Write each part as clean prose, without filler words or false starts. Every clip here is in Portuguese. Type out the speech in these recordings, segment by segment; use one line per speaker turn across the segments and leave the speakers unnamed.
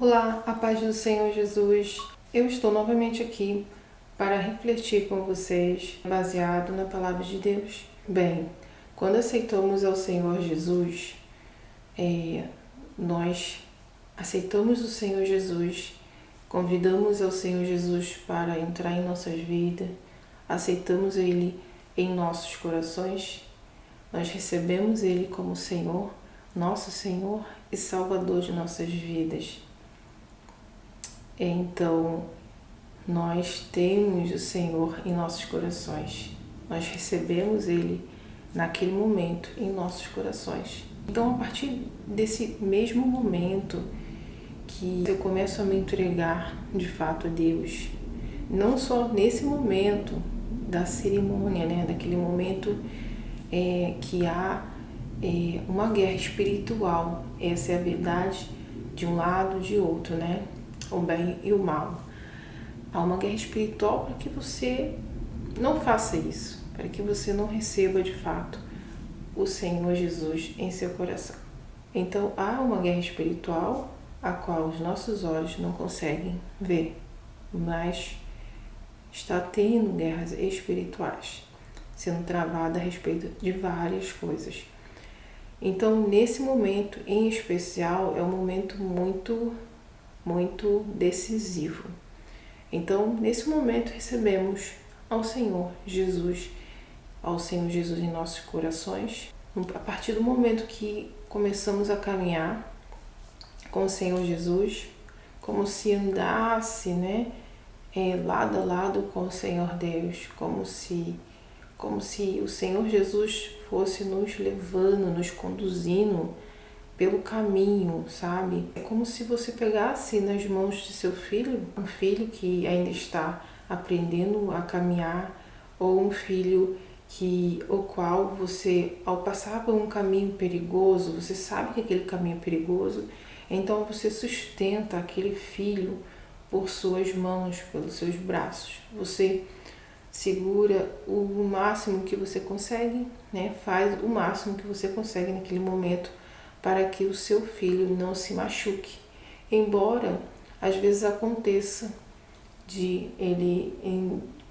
Olá, a paz do Senhor Jesus. Eu estou novamente aqui para refletir com vocês, baseado na palavra de Deus. Bem, quando aceitamos ao Senhor Jesus, nós aceitamos o Senhor Jesus, convidamos ao Senhor Jesus para entrar em nossas vidas, aceitamos Ele em nossos corações, nós recebemos Ele como Senhor, nosso Senhor e Salvador de nossas vidas. Então, nós temos o Senhor em nossos corações. Nós recebemos Ele naquele momento em nossos corações. Então, a partir desse mesmo momento que eu começo a me entregar de fato a Deus, não só nesse momento da cerimônia, daquele momento que há uma guerra espiritual. Essa é a verdade de um lado e de outro, o bem e o mal. Há uma guerra espiritual para que você não faça isso, para que você não receba de fato o Senhor Jesus em seu coração. Então há uma guerra espiritual a qual os nossos olhos não conseguem ver, mas está tendo guerras espirituais sendo travada a respeito de várias coisas. Então, nesse momento em especial, é um momento muito decisivo. Então, nesse momento, recebemos ao Senhor Jesus em nossos corações. A partir do momento que começamos a caminhar com o Senhor Jesus, como se andasse, lado a lado com o Senhor Deus, como se o Senhor Jesus fosse nos levando, nos conduzindo pelo caminho, sabe? É como se você pegasse nas mãos de seu filho, um filho que ainda está aprendendo a caminhar, ou um filho o qual você, ao passar por um caminho perigoso, você sabe que aquele caminho é perigoso, então você sustenta aquele filho por suas mãos, pelos seus braços. Você segura o máximo que você consegue, faz o máximo que você consegue naquele momento para que o seu filho não se machuque. Embora às vezes aconteça de ele,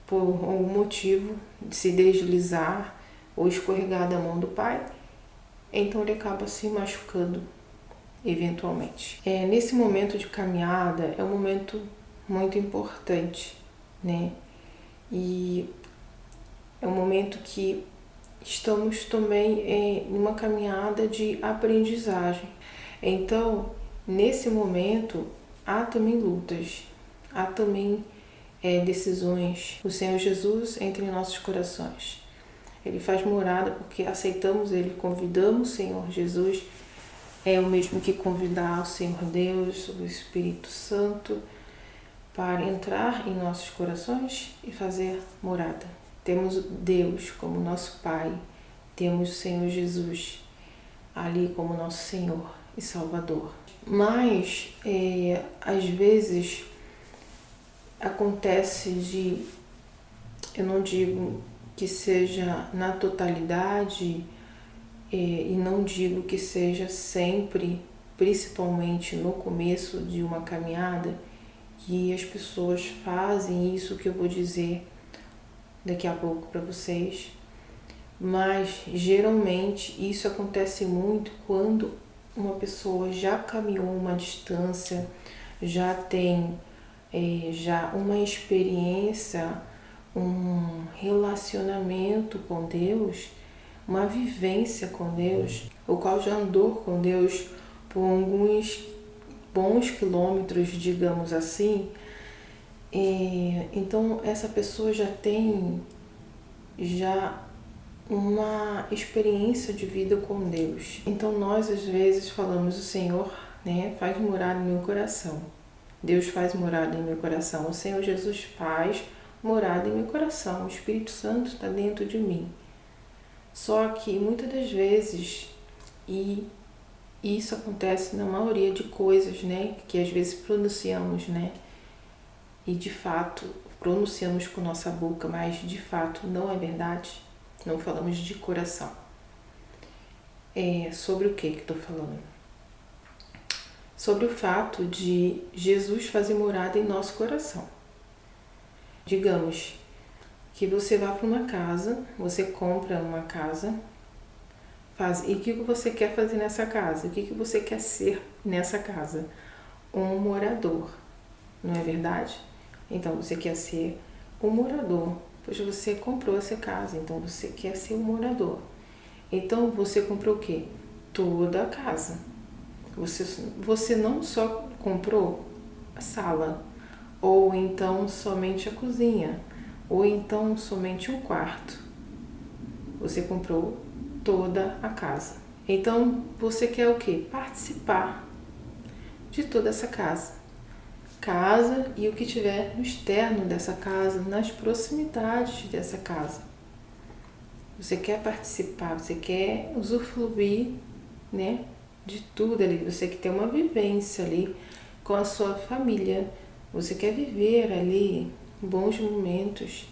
por algum motivo, de se deslizar ou escorregar da mão do pai, então ele acaba se machucando eventualmente. Nesse momento de caminhada é um momento muito importante, E é um momento que estamos também em uma caminhada de aprendizagem. Então, nesse momento, há também lutas, há também decisões. O Senhor Jesus entra em nossos corações. Ele faz morada porque aceitamos Ele, convidamos o Senhor Jesus. É o mesmo que convidar o Senhor Deus, o Espírito Santo, para entrar em nossos corações e fazer morada. Temos Deus como nosso Pai, temos o Senhor Jesus ali como nosso Senhor e Salvador. Mas, às vezes, acontece eu não digo que seja na totalidade e não digo que seja sempre, principalmente no começo de uma caminhada, que as pessoas fazem isso que eu vou dizer daqui a pouco para vocês, mas geralmente isso acontece muito quando uma pessoa já caminhou uma distância, já tem já uma experiência, um relacionamento com Deus, uma vivência com Deus, o qual já andou com Deus por alguns bons quilômetros, digamos assim. Então essa pessoa já tem uma experiência de vida com Deus. Então nós às vezes falamos: o Senhor faz morada em meu coração. Deus faz morada em meu coração. O Senhor Jesus faz morada em meu coração. O Espírito Santo está dentro de mim. Só que muitas das vezes, e isso acontece na maioria de coisas, que às vezes pronunciamos, e de fato pronunciamos com nossa boca, mas de fato não é verdade. Não falamos de coração. Sobre o que estou falando? sobre o fato de Jesus fazer morada em nosso coração. Digamos que você vá para uma casa, você compra uma casa, e o que você quer fazer nessa casa? O que você quer ser nessa casa? Um morador, não é verdade? Então você quer ser um morador, pois você comprou essa casa, então você quer ser um morador. Então você comprou o quê? Toda a casa. Você não só comprou a sala, ou então somente a cozinha, ou então somente um quarto. Você comprou toda a casa. Então você quer o quê? Participar de toda essa casa. Casa e o que tiver no externo dessa casa, nas proximidades dessa casa. Você quer participar, você quer usufruir, né, de tudo ali. Você quer ter uma vivência ali com a sua família. Você quer viver ali bons momentos,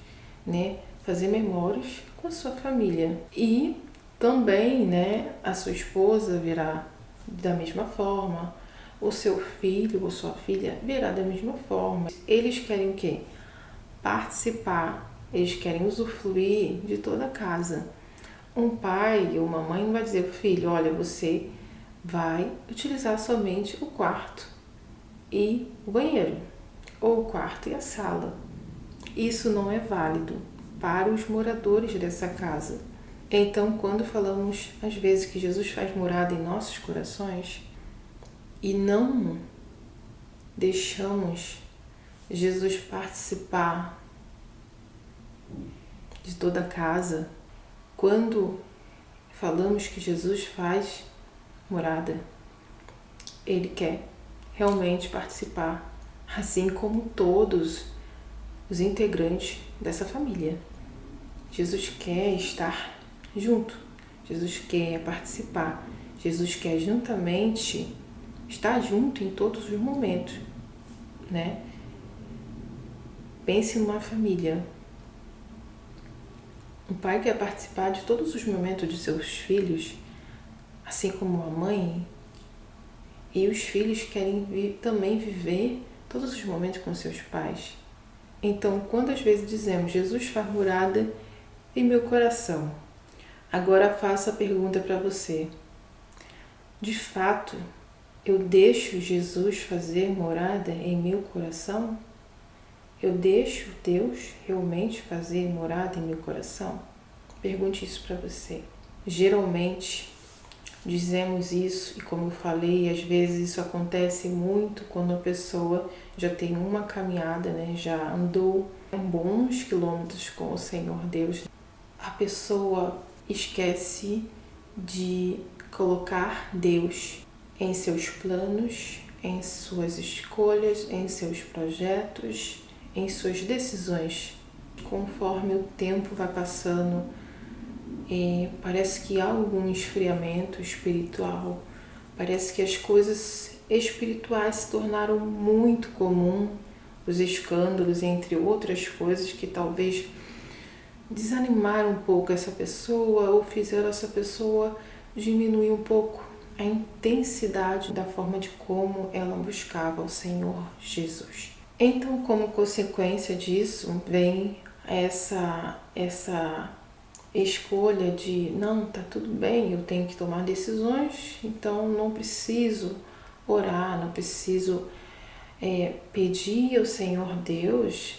né, fazer memórias com a sua família. E também, né, a sua esposa virá da mesma forma, o seu filho ou sua filha virá da mesma forma. Eles querem o quê? Participar, eles querem usufruir de toda a casa. Um pai ou uma mãe não vai dizer pro filho, olha, você vai utilizar somente o quarto e o banheiro, ou o quarto e a sala. Isso não é válido para os moradores dessa casa. Então, quando falamos às vezes que Jesus faz morada em nossos corações e não deixamos Jesus participar de toda a casa, quando falamos que Jesus faz morada, Ele quer realmente participar, assim como todos os integrantes dessa família. Jesus quer estar junto, Jesus quer participar, Jesus quer juntamente estar junto em todos os momentos, né? Pense numa família. Um pai quer participar de todos os momentos de seus filhos, assim como a mãe, e os filhos querem também viver todos os momentos com seus pais. Então, quando às vezes dizemos, Jesus faz morada em meu coração, agora faço a pergunta para você. De fato, eu deixo Jesus fazer morada em meu coração? Eu deixo Deus realmente fazer morada em meu coração? Pergunte isso para você. Geralmente, dizemos isso, e como eu falei, às vezes isso acontece muito quando a pessoa já tem uma caminhada, né? Já andou bons quilômetros com o Senhor Deus. A pessoa esquece de colocar Deus em seus planos, em suas escolhas, em seus projetos, em suas decisões. Conforme o tempo vai passando, parece que há algum esfriamento espiritual, parece que as coisas espirituais se tornaram muito comum, os escândalos, entre outras coisas que talvez desanimaram um pouco essa pessoa ou fizeram essa pessoa diminuir um pouco a intensidade da forma de como ela buscava o Senhor Jesus. Então, como consequência disso, vem essa escolha de, não, tá tudo bem, eu tenho que tomar decisões, então não preciso orar, não preciso pedir ao Senhor Deus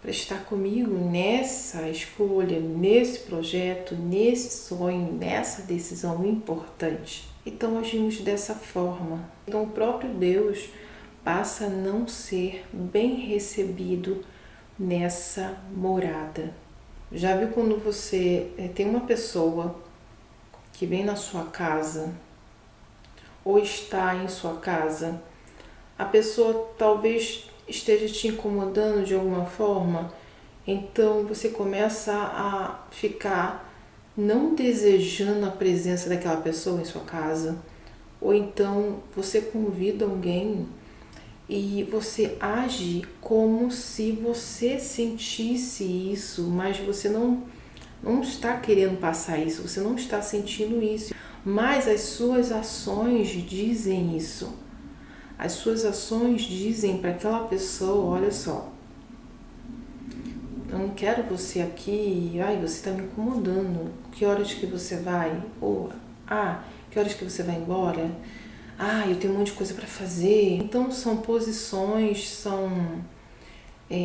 para estar comigo nessa escolha, nesse projeto, nesse sonho, nessa decisão importante. Então agimos dessa forma. Então o próprio Deus passa a não ser bem recebido nessa morada. Já viu quando você tem uma pessoa que vem na sua casa ou está em sua casa, a pessoa talvez esteja te incomodando de alguma forma, então você começa a ficar não desejando a presença daquela pessoa em sua casa, ou então você convida alguém e você age como se você sentisse isso, mas você não está querendo passar isso, você não está sentindo isso, mas as suas ações dizem isso. As suas ações dizem para aquela pessoa, olha só, eu não quero você aqui, você está me incomodando, que horas que você vai? Ou, que horas que você vai embora? Eu tenho um monte de coisa para fazer. Então são posições, são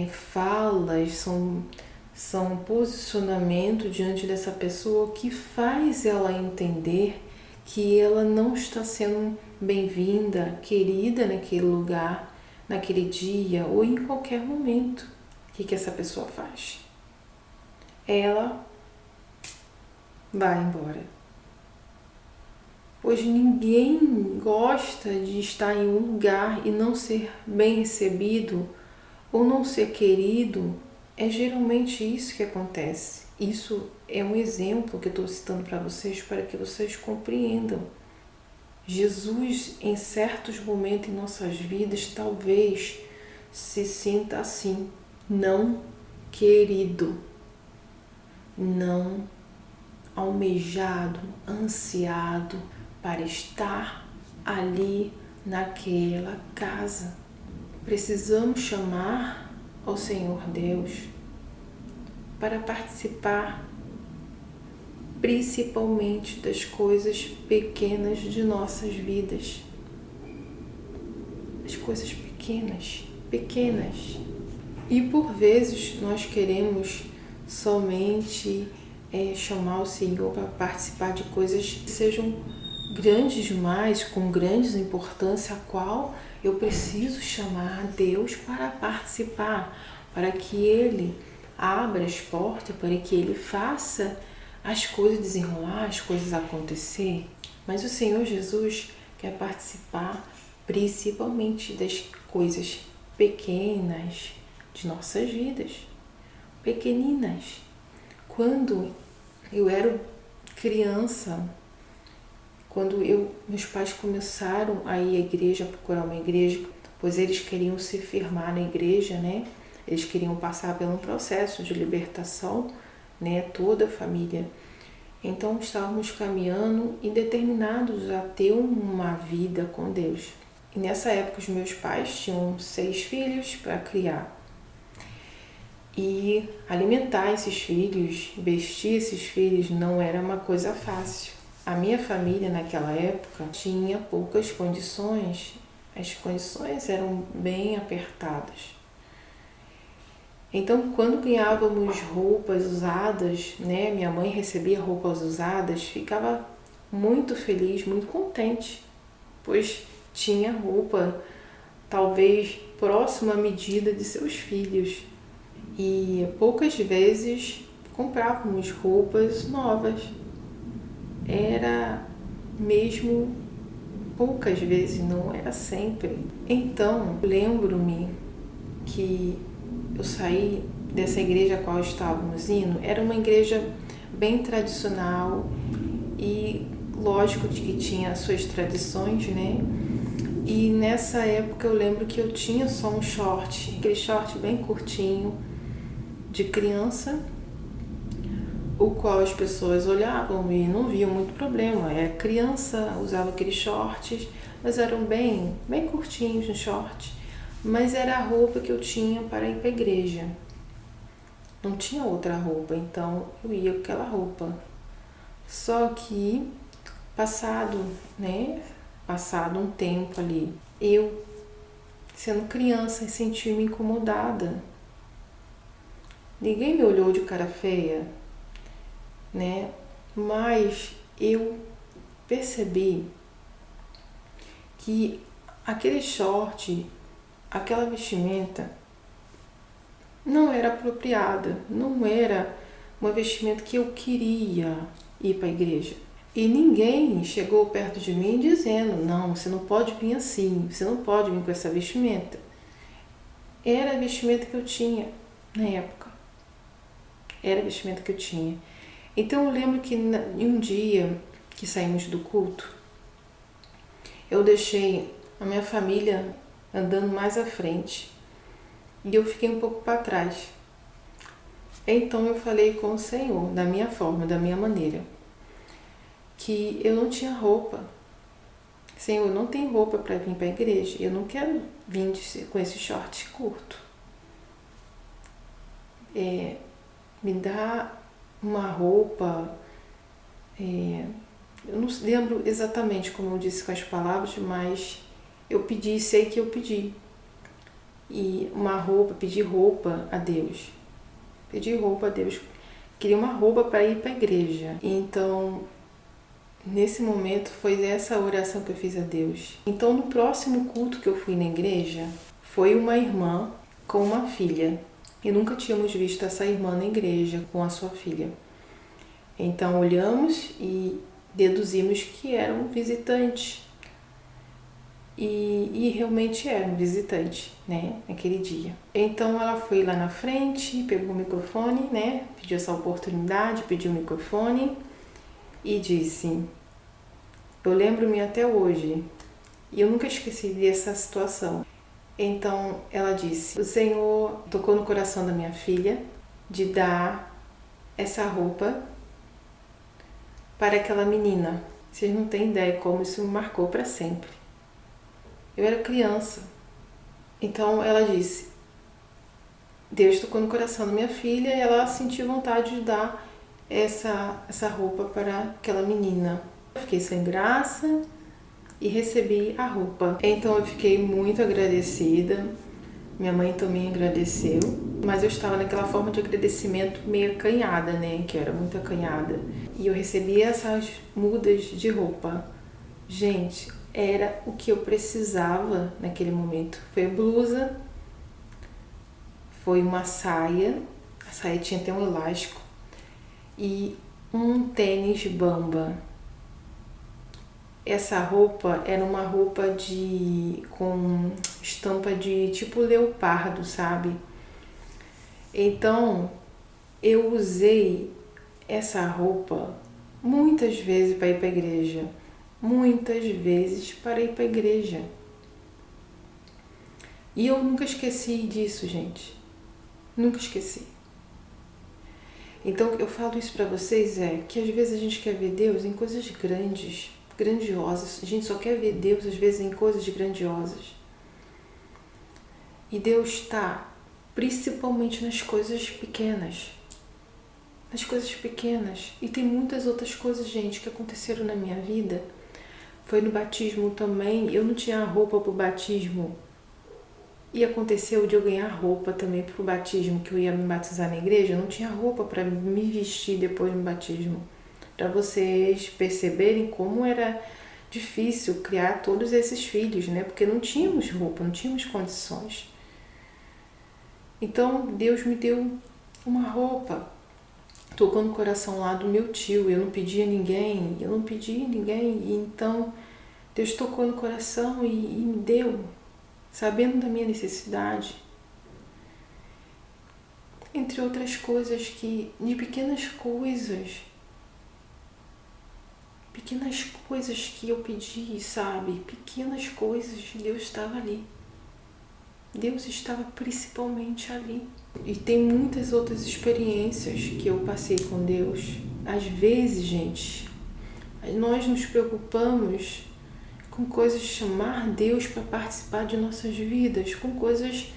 falas, são posicionamento diante dessa pessoa que faz ela entender que ela não está sendo bem-vinda, querida naquele lugar, naquele dia ou em qualquer momento. O que essa pessoa faz? Ela vai embora. Hoje ninguém gosta de estar em um lugar e não ser bem recebido ou não ser querido. É geralmente isso que acontece. Isso é um exemplo que eu estou citando para vocês para que vocês compreendam. Jesus, em certos momentos em nossas vidas, talvez se sinta assim, não querido, não almejado, ansiado para estar ali naquela casa. Precisamos chamar ao Senhor Deus para participar principalmente das coisas pequenas de nossas vidas. As coisas pequenas. E por vezes nós queremos somente chamar o Senhor para participar de coisas que sejam grandes demais, com grandes importância, a qual eu preciso chamar a Deus para participar, para que Ele abra as portas, para que Ele faça as coisas desenrolar, as coisas acontecer. Mas o Senhor Jesus quer participar principalmente das coisas pequenas de nossas vidas, pequeninas. Quando eu era criança, quando meus pais começaram a ir à igreja, a procurar uma igreja, pois eles queriam se firmar na igreja, né? Eles queriam passar por um processo de libertação, né? Toda a família. Então estávamos caminhando e determinados a ter uma vida com Deus. E nessa época os meus pais tinham 6 filhos para criar. E alimentar esses filhos, vestir esses filhos não era uma coisa fácil. A minha família naquela época tinha poucas condições, as condições eram bem apertadas. Então, quando ganhávamos roupas usadas, né, minha mãe recebia roupas usadas, ficava muito feliz, muito contente, pois tinha roupa talvez próxima à medida de seus filhos. E poucas vezes comprávamos roupas novas. Era mesmo poucas vezes, não era sempre. Então, lembro-me que eu saí dessa igreja a qual estávamos indo, era uma igreja bem tradicional e lógico que tinha as suas tradições, né? E nessa época eu lembro que eu tinha só um short, aquele short bem curtinho, de criança, o qual as pessoas olhavam e não viam muito problema. Criança, usava aqueles shorts, mas eram bem curtinhos no short. Mas era a roupa que eu tinha para ir para a igreja. Não tinha outra roupa, então eu ia com aquela roupa. Só que, passado um tempo ali, eu, sendo criança, senti-me incomodada. Ninguém me olhou de cara feia, né? Mas eu percebi que aquele short, aquela vestimenta não era apropriada, não era uma vestimenta que eu queria ir para a igreja. E ninguém chegou perto de mim dizendo, não, você não pode vir assim, você não pode vir com essa vestimenta. Era a vestimenta que eu tinha na época. Era a vestimenta que eu tinha. Então eu lembro que em um dia que saímos do culto, eu deixei a minha família andando mais à frente e eu fiquei um pouco para trás. Então eu falei com o Senhor, da minha forma, da minha maneira, que eu não tinha roupa. Senhor, não tem roupa para vir para a igreja. Eu não quero vir com esse short curto. Me dá uma roupa. Eu não lembro exatamente como eu disse com as palavras, mas eu pedi, sei que eu pedi. E uma roupa, pedi roupa a Deus. Pedi roupa a Deus. Queria uma roupa para ir para a igreja. Então, nesse momento, foi essa oração que eu fiz a Deus. Então, no próximo culto que eu fui na igreja, foi uma irmã com uma filha. E nunca tínhamos visto essa irmã na igreja com a sua filha. Então, olhamos e deduzimos que era um visitante. E realmente era um visitante, né, naquele dia. Então ela foi lá na frente, pegou o microfone, né, pediu essa oportunidade, pediu o microfone e disse: eu lembro-me até hoje, e eu nunca esqueci dessa situação. Então ela disse: o Senhor tocou no coração da minha filha de dar essa roupa para aquela menina. Vocês não têm ideia como isso me marcou para sempre. Eu era criança. Então ela disse: Deus tocou no coração da minha filha e ela sentiu vontade de dar essa roupa para aquela menina. Eu fiquei sem graça e recebi a roupa. Então eu fiquei muito agradecida. Minha mãe também agradeceu. Mas eu estava naquela forma de agradecimento meio acanhada, né? Que eu era muito acanhada. E eu recebi essas mudas de roupa. Gente, era o que eu precisava naquele momento. Foi a blusa, foi uma saia, a saia tinha até um elástico, e um tênis Bamba. Essa roupa era uma roupa com estampa de tipo leopardo, sabe? Então, eu usei essa roupa muitas vezes para ir para a igreja. Muitas vezes para ir para a igreja. E eu nunca esqueci disso, gente. Nunca esqueci. Então, eu falo isso para vocês que às vezes a gente quer ver Deus em coisas grandes, grandiosas. A gente só quer ver Deus às vezes em coisas grandiosas. E Deus está principalmente nas coisas pequenas. Nas coisas pequenas. E tem muitas outras coisas, gente, que aconteceram na minha vida. Foi no batismo também. Eu não tinha roupa para o batismo. E aconteceu de eu ganhar roupa também para o batismo, que eu ia me batizar na igreja. Eu não tinha roupa para me vestir depois do batismo. Para vocês perceberem como era difícil criar todos esses filhos, né? Porque não tínhamos roupa, não tínhamos condições. Então Deus me deu uma roupa. Tocou no coração lá do meu tio. Eu não pedi a ninguém. E então Deus tocou no coração e me deu, sabendo da minha necessidade. Entre outras coisas de pequenas coisas que eu pedi, sabe? Pequenas coisas, Deus estava ali. Deus estava principalmente ali. E tem muitas outras experiências que eu passei com Deus. Às vezes, gente, nós nos preocupamos com coisas, chamar Deus para participar de nossas vidas, com coisas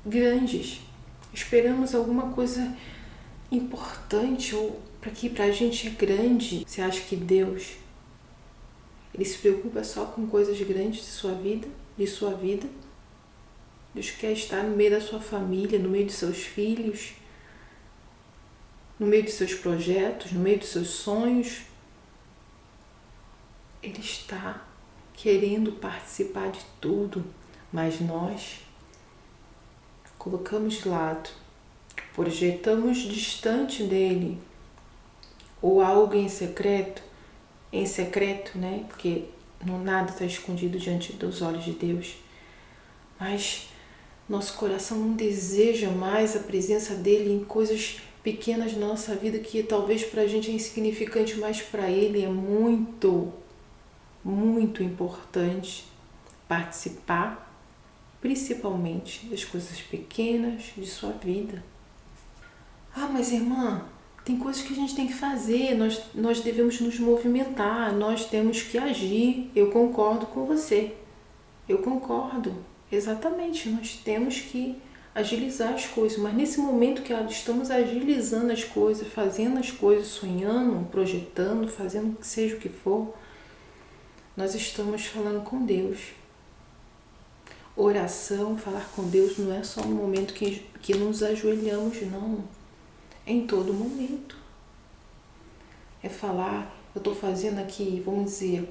grandes. Esperamos alguma coisa importante ou para que para a gente é grande. Você acha que Deus, Ele se preocupa só com coisas grandes de sua vida? Deus quer estar no meio da sua família, no meio de seus filhos, no meio de seus projetos, no meio de seus sonhos. Ele está querendo participar de tudo, mas nós colocamos de lado, projetamos distante dele, ou algo em secreto, né? Porque nada está escondido diante dos olhos de Deus. Mas nosso coração não deseja mais a presença dele em coisas pequenas na nossa vida que talvez para a gente é insignificante, mas para ele é muito, muito importante participar, principalmente das coisas pequenas de sua vida. Ah, mas irmã, Tem coisas que a gente tem que fazer, nós devemos nos movimentar, nós temos que agir. Eu concordo com você. Eu concordo. Exatamente, nós temos que agilizar as coisas. Mas nesse momento que estamos agilizando as coisas, fazendo as coisas, sonhando, projetando, fazendo que seja o que for, nós estamos falando com Deus. Oração, falar com Deus não é só no momento que nos ajoelhamos, não. É em todo momento. É falar, eu estou fazendo aqui, vamos dizer,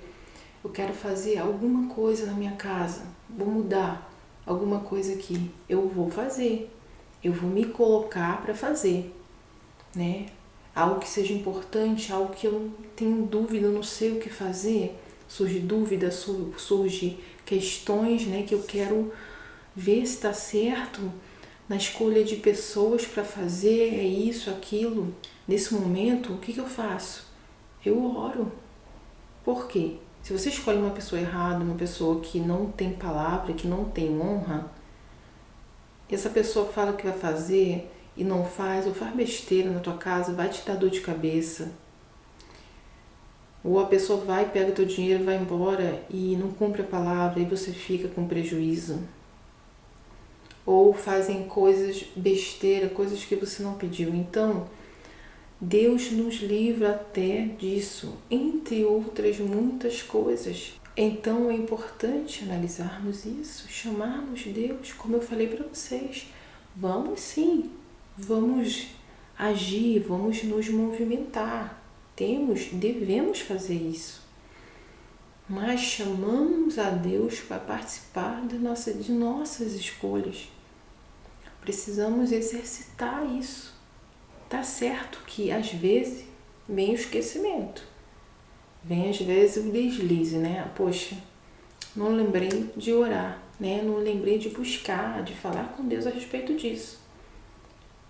eu quero fazer alguma coisa na minha casa, vou mudar alguma coisa aqui, eu vou fazer, eu vou me colocar para fazer, né? Algo que seja importante, algo que eu tenho dúvida, não sei o que fazer, surge dúvida, surge questões, né, que eu quero ver se está certo na escolha de pessoas para fazer, é isso, aquilo. Nesse momento, o que eu faço? Eu oro. Por quê? Se você escolhe uma pessoa errada, uma pessoa que não tem palavra, que não tem honra, e essa pessoa fala o que vai fazer e não faz, ou faz besteira na tua casa, vai te dar dor de cabeça. Ou a pessoa vai, pega o teu dinheiro, vai embora e não cumpre a palavra e você fica com prejuízo. Ou fazem coisas besteira, coisas que você não pediu. Então, Deus nos livra até disso, entre outras muitas coisas. Então é importante analisarmos isso, chamarmos Deus, como eu falei para vocês. Vamos sim, vamos agir, vamos nos movimentar. Devemos fazer isso. Mas chamamos a Deus para participar de nossas escolhas. Precisamos exercitar isso. Tá certo que às vezes vem o esquecimento. Vem às vezes o deslize, né? Poxa, não lembrei de orar, né? Não lembrei de buscar, de falar com Deus a respeito disso.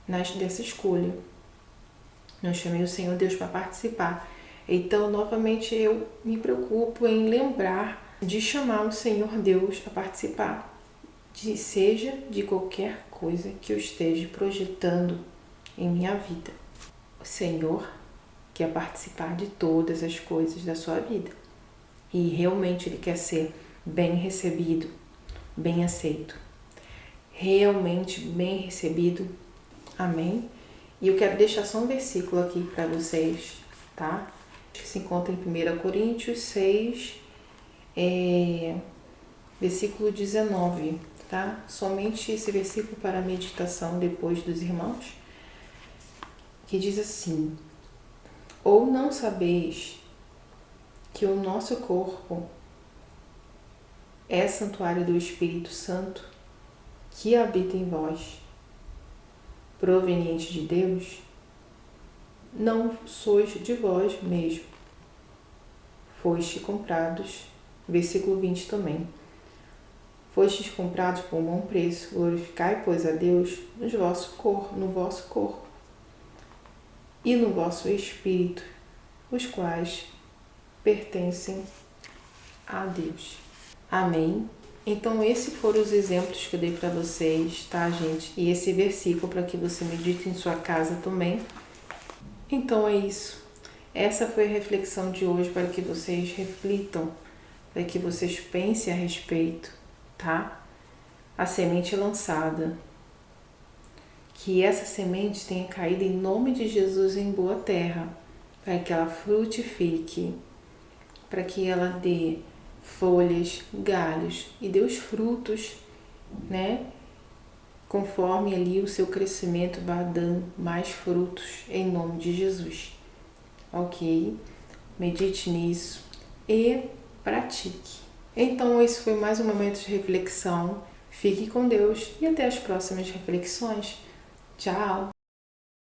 Dessa escolha. Não chamei o Senhor Deus para participar. Então, novamente, eu me preocupo em lembrar de chamar o Senhor Deus a participar, seja de qualquer coisa que eu esteja projetando em minha vida. O Senhor quer participar de todas as coisas da sua vida. E realmente Ele quer ser bem recebido, bem aceito. Realmente bem recebido. Amém? E eu quero deixar só um versículo aqui para vocês, tá? Que se encontra em 1 Coríntios 6, versículo 19, tá? Somente esse versículo para a meditação depois dos irmãos, que diz assim: ou não sabeis que o nosso corpo é santuário do Espírito Santo que habita em vós, proveniente de Deus? Não sois de vós mesmo, foste comprados, versículo 20 também, fostes comprados por um bom preço, glorificai, pois, a Deus no vosso corpo e no vosso espírito, os quais pertencem a Deus. Amém? Então, esses foram os exemplos que eu dei para vocês, tá, gente? E esse versículo para que você medite em sua casa também. Então, é isso. Essa foi a reflexão de hoje para que vocês reflitam, para que vocês pensem a respeito, tá? A semente lançada. Que essa semente tenha caído em nome de Jesus em boa terra, para que ela frutifique, para que ela dê folhas, galhos e dê os frutos, né? Conforme ali o seu crescimento vai dando mais frutos em nome de Jesus. Ok? Medite nisso e pratique. Então, esse foi mais um momento de reflexão. Fique com Deus e até as próximas reflexões. Tchau!